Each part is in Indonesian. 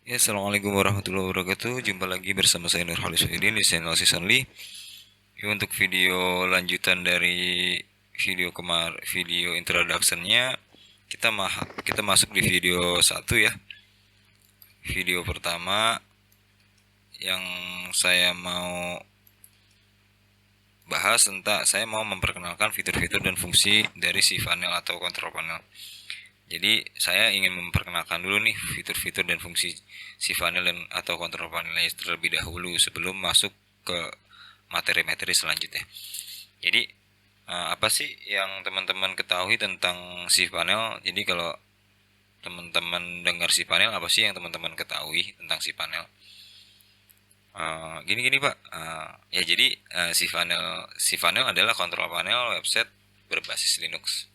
Ya, assalamualaikum warahmatullahi wabarakatuh. Jumpa lagi bersama saya Nur Halis Wahidin di channel Season Lee. Ya, untuk video lanjutan dari video introductionnya, kita masuk di video satu ya. Video pertama yang saya mau bahas tentang saya mau memperkenalkan fitur-fitur dan fungsi dari si panel atau control panel. Jadi saya ingin memperkenalkan dulu nih fitur-fitur dan fungsi si panel dan atau control panelnya terlebih dahulu sebelum masuk ke materi-materi selanjutnya. Jadi apa sih yang teman-teman ketahui tentang si panel? Jadi kalau teman-teman dengar si panel, apa sih yang teman-teman ketahui tentang si panel? Gini-gini Pak. Ya jadi si panel adalah kontrol panel website berbasis Linux.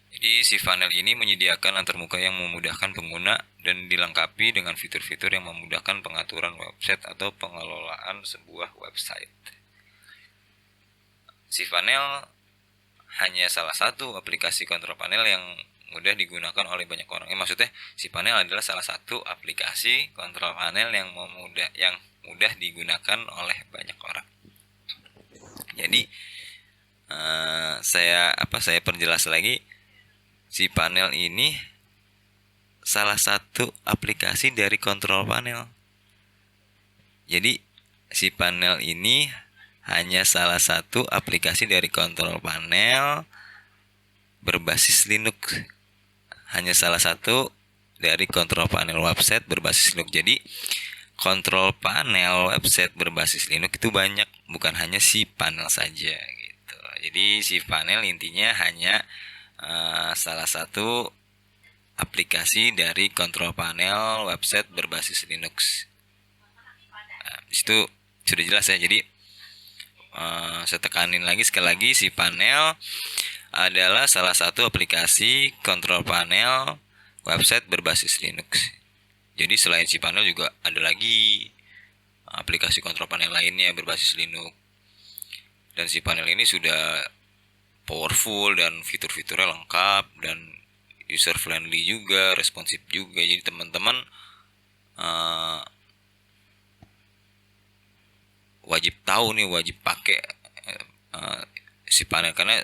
Jadi si panel ini menyediakan antarmuka yang memudahkan pengguna dan dilengkapi dengan fitur-fitur yang memudahkan pengaturan website atau pengelolaan sebuah website. Si panel hanya salah satu aplikasi kontrol panel yang mudah digunakan oleh banyak orang. Maksudnya si panel adalah salah satu aplikasi kontrol panel yang mudah digunakan oleh banyak orang. Jadi saya perjelas lagi, si panel ini salah satu aplikasi dari kontrol panel. Jadi si panel ini hanya salah satu aplikasi dari kontrol panel berbasis Linux. Hanya salah satu dari kontrol panel website berbasis Linux. Jadi kontrol panel website berbasis Linux itu banyak, bukan hanya si panel saja gitu. Jadi si panel intinya hanya salah satu aplikasi dari kontrol panel website berbasis Linux. Di situ sudah jelas ya. Jadi saya tekanin lagi sekali lagi, si panel adalah salah satu aplikasi kontrol panel website berbasis Linux. Jadi selain si panel juga ada lagi aplikasi kontrol panel lainnya berbasis Linux. Dan si panel ini sudah powerful dan fitur-fiturnya lengkap dan user friendly juga, responsif juga. Jadi teman-teman wajib tahu nih, wajib pakai si panel, karena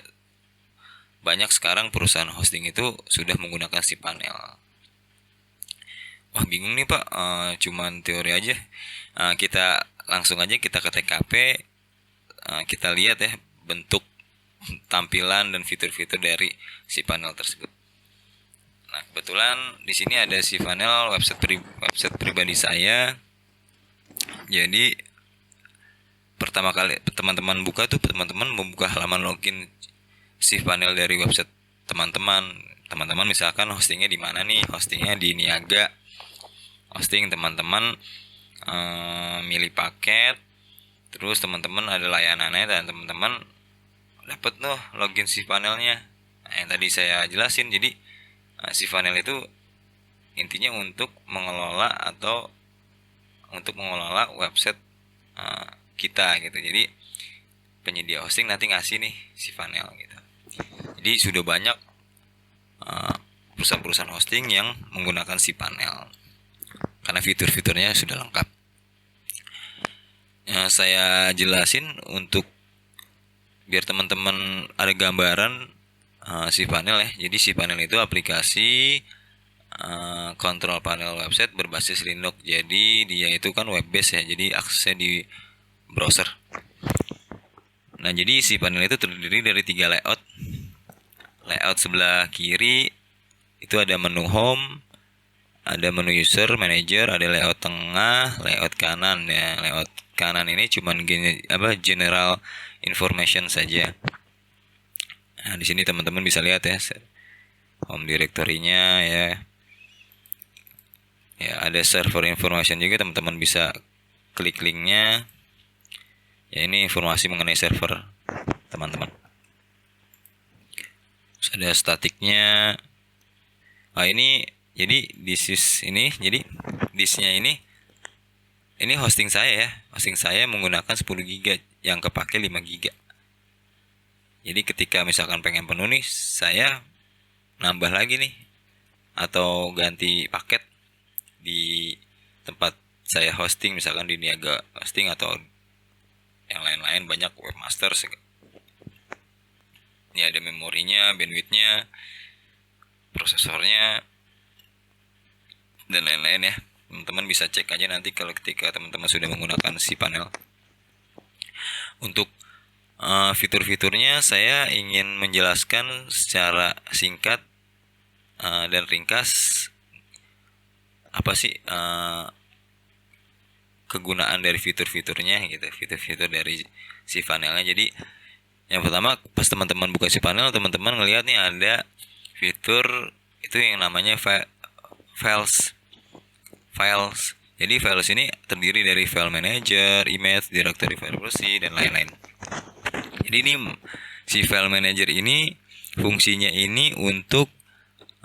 banyak sekarang perusahaan hosting itu sudah menggunakan si panel. Wah bingung nih Pak, cuman teori aja. Kita langsung aja kita ke TKP, kita lihat ya bentuk, tampilan dan fitur-fitur dari si panel tersebut. Nah kebetulan di sini ada si panel website pribadi saya. Jadi pertama kali teman-teman membuka halaman login si panel dari website teman-teman misalkan hostingnya di mana nih, hostingnya di Niaga hosting. Teman-teman milih paket, terus teman-teman ada layanannya dan teman-teman dapat tuh login si panelnya. Nah, yang tadi saya jelasin, jadi si panel itu intinya untuk mengelola website kita gitu. Jadi penyedia hosting nanti ngasih nih si panel gitu. Jadi sudah banyak perusahaan-perusahaan hosting yang menggunakan si panel karena fitur-fiturnya sudah lengkap. Saya jelasin untuk biar teman-teman ada gambaran si panel ya. Jadi si panel itu aplikasi kontrol panel website berbasis Linux. Jadi dia itu kan web based ya, jadi aksesnya di browser. Nah jadi si panel itu terdiri dari 3 layout. Layout sebelah kiri itu ada menu home, ada menu user manager, ada layout tengah, layout kanan ya. Layout kanan ini cuman general information saja. Nah di sini teman-teman bisa lihat ya home directory-nya ya. Ya ada server information juga, teman-teman bisa klik linknya. Ya ini informasi mengenai server teman-teman. Terus ada statiknya. Ini jadi disknya ini hosting saya ya. Hosting saya menggunakan 10 GB yang kepake 5 GB. Jadi ketika misalkan pengen penuh nih, saya nambah lagi nih atau ganti paket, di tempat saya hosting, misalkan di Niaga Hosting atau yang lain-lain, banyak webmaster. Ini ada memorinya, bandwidthnya, prosesornya, dan lain-lain ya. Teman-teman bisa cek aja nanti kalau ketika teman-teman sudah menggunakan cPanel. Untuk fitur-fiturnya saya ingin menjelaskan secara singkat dan ringkas apa sih kegunaan dari fitur-fiturnya gitu, fitur-fitur dari cPanelnya. Jadi yang pertama, pas teman-teman buka cPanel, teman-teman ngelihat nih ada fitur itu yang namanya files. Jadi files ini terdiri dari file manager, image, directory, privacy, dan lain-lain. Jadi ini si file manager ini fungsinya ini untuk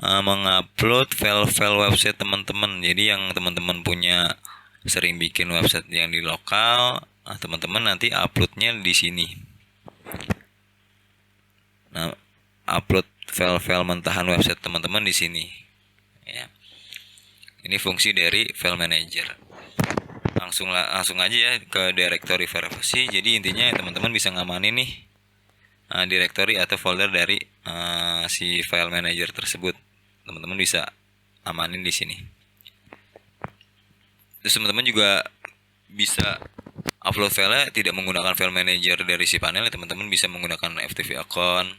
mengupload file-file website teman-teman. Jadi yang teman-teman punya sering bikin website yang di lokal, teman-teman nanti uploadnya di sini. Nah, upload file-file mentahan website teman-teman di sini. Ya. Ini fungsi dari file manager. Langsung aja ya ke directory privacy. Jadi intinya teman-teman bisa ngamanin nih directory atau folder dari si file manager tersebut. Teman-teman bisa amanin di sini. Terus teman-teman juga bisa upload file tidak menggunakan file manager dari cPanel. Teman-teman bisa menggunakan FTP account,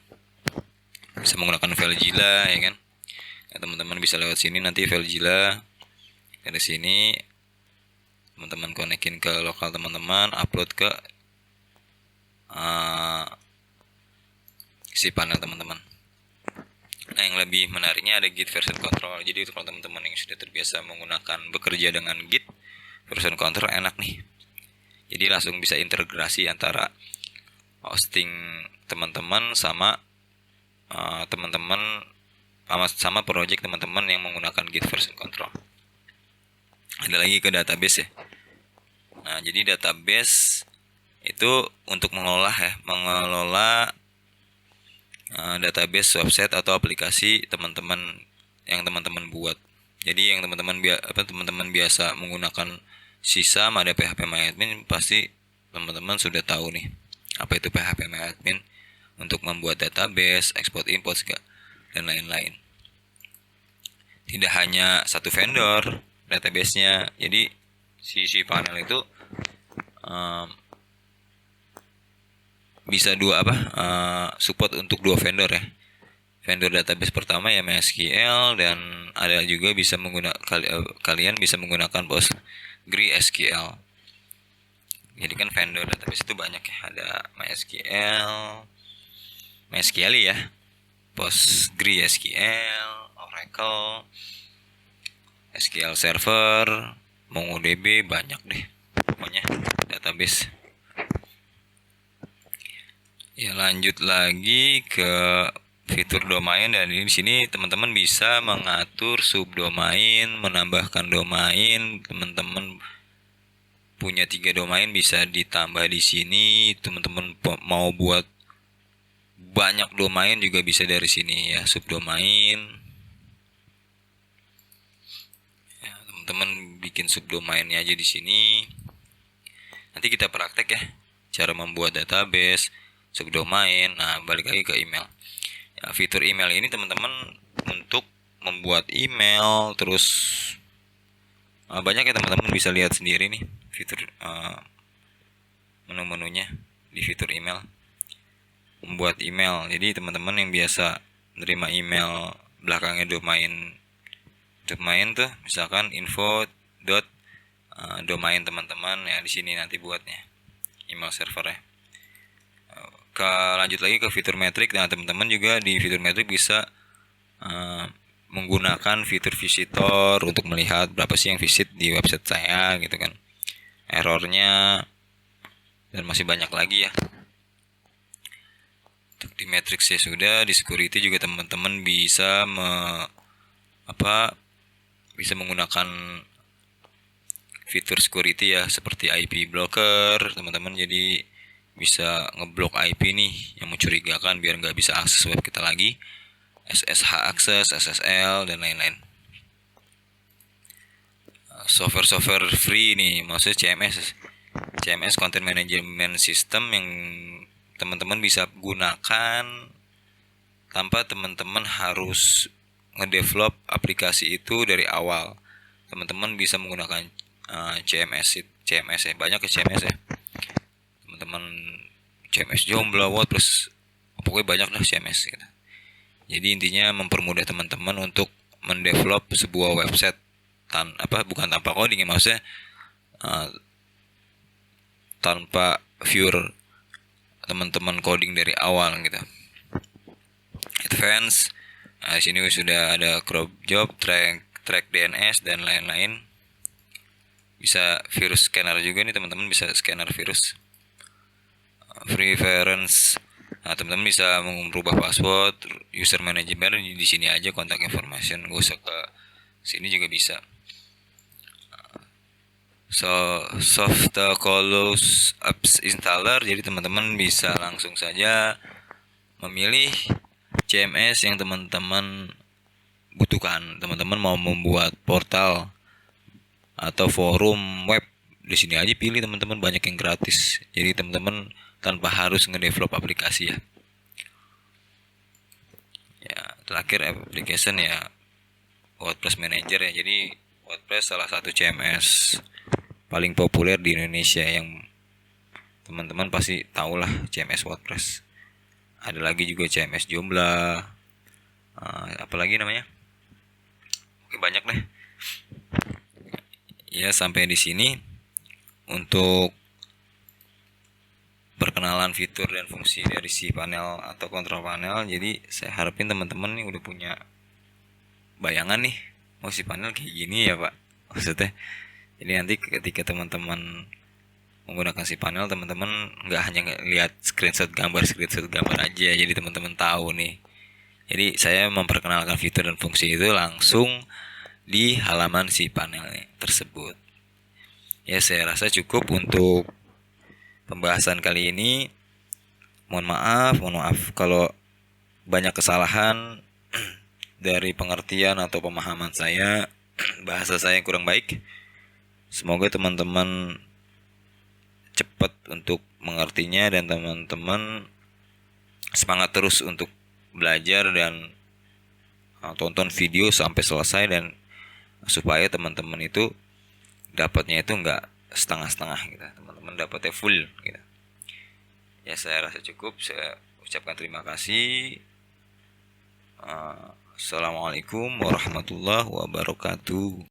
bisa menggunakan FileZilla, ya kan. Ya, teman-teman bisa lewat sini nanti FileZilla. Dari sini teman-teman konekin ke lokal teman-teman, upload ke cPanel teman-teman. Nah, yang lebih menariknya ada Git version control. Jadi itu kalau teman-teman yang sudah terbiasa bekerja dengan Git version control, enak nih. Jadi langsung bisa integrasi antara hosting teman-teman sama teman-teman sama project teman-teman yang menggunakan Git version control. Ada lagi ke database ya. Nah, jadi database itu untuk mengelola database website atau aplikasi teman-teman yang teman-teman buat. Jadi yang teman-teman biasa menggunakan SISAM, ada PHPMyAdmin, pasti teman-teman sudah tahu nih apa itu PHPMyAdmin untuk membuat database, export import dan lain-lain. Tidak hanya satu vendor database-nya. Jadi si cPanel itu bisa support untuk dua vendor ya. Vendor database pertama ya MySQL, dan ada juga bisa kalian bisa menggunakan PostgreSQL. Jadi kan vendor database itu banyak ya, ada MySQL ya, PostgreSQL, Oracle, SQL Server, MongoDB, banyak deh pokoknya database. Ya, lanjut lagi ke fitur domain, dan di sini teman-teman bisa mengatur subdomain, menambahkan domain. Teman-teman punya 3 domain bisa ditambah di sini. Teman-teman mau buat banyak domain juga bisa dari sini ya, subdomain. Teman bikin subdomainnya aja di sini. Nanti kita praktek ya cara membuat database, subdomain. Nah, balik lagi ke email. Ya, fitur email ini teman-teman untuk membuat email, terus banyak ya teman-teman bisa lihat sendiri nih fitur menu-menunya di fitur email. Membuat email. Jadi teman-teman yang biasa menerima email belakangnya domain tuh misalkan info.domain teman-teman ya, di sini nanti buatnya email server ya. Lanjut lagi ke fitur metrik. Nah, teman-teman juga di fitur metrik bisa menggunakan fitur visitor untuk melihat berapa sih yang visit di website saya gitu kan, errornya, dan masih banyak lagi ya. Untuk di matrix ya sudah. Di security juga teman-teman bisa bisa menggunakan fitur security ya, seperti IP blocker teman-teman. Jadi bisa ngeblok IP nih yang mencurigakan biar nggak bisa akses web kita lagi, SSH access, SSL, dan lain-lain. software free nih, maksudnya CMS Content Management System yang teman-teman bisa gunakan tanpa teman-teman harus ngedevelop aplikasi itu dari awal. Teman-teman bisa menggunakan CMS ya, banyak ke CMS ya. Teman-teman CMS Joomla, WordPress, pokoknya banyak lah CMS gitu. Jadi intinya mempermudah teman-teman untuk mendevelop sebuah website bukan tanpa coding ya, maksudnya uh, tanpa viewer teman-teman coding dari awal gitu. Advance, di sini sudah ada crop job, track DNS dan lain-lain. Bisa virus scanner juga nih teman-teman, bisa scanner virus. Preference, nah teman-teman bisa merubah password, user management di sini aja, kontak information, gak usah ke sini juga bisa. Soft Colors Apps Installer, jadi teman-teman bisa langsung saja memilih CMS yang teman-teman butuhkan. Teman-teman mau membuat portal atau forum web, di sini aja pilih teman-teman, banyak yang gratis. Jadi teman-teman tanpa harus ngedevelop aplikasi ya. Ya, terakhir application ya WordPress Manager ya. Jadi WordPress salah satu CMS paling populer di Indonesia yang teman-teman pasti tahulah CMS WordPress. Ada lagi juga CMS Joomla, apalagi namanya, oke banyak deh ya. Sampai di sini untuk perkenalan fitur dan fungsi dari si panel atau kontrol panel. Jadi saya harapin teman-teman nih udah punya bayangan nih, oh si panel kayak gini ya pak, maksudnya. Jadi nanti ketika teman-teman menggunakan si panel, teman-teman nggak hanya lihat screenshot gambar aja, jadi teman-teman tahu nih. Jadi saya memperkenalkan fitur dan fungsi itu langsung di halaman si panel tersebut. Ya saya rasa cukup untuk pembahasan kali ini. Mohon maaf kalau banyak kesalahan dari pengertian atau pemahaman saya, bahasa saya yang kurang baik. Semoga teman-teman cepat untuk mengertinya dan teman-teman semangat terus untuk belajar dan tonton video sampai selesai, dan supaya teman-teman itu dapatnya itu enggak setengah-setengah gitu, teman-teman dapatnya full gitu. Ya saya rasa cukup, saya ucapkan terima kasih. Assalamualaikum warahmatullahi wabarakatuh.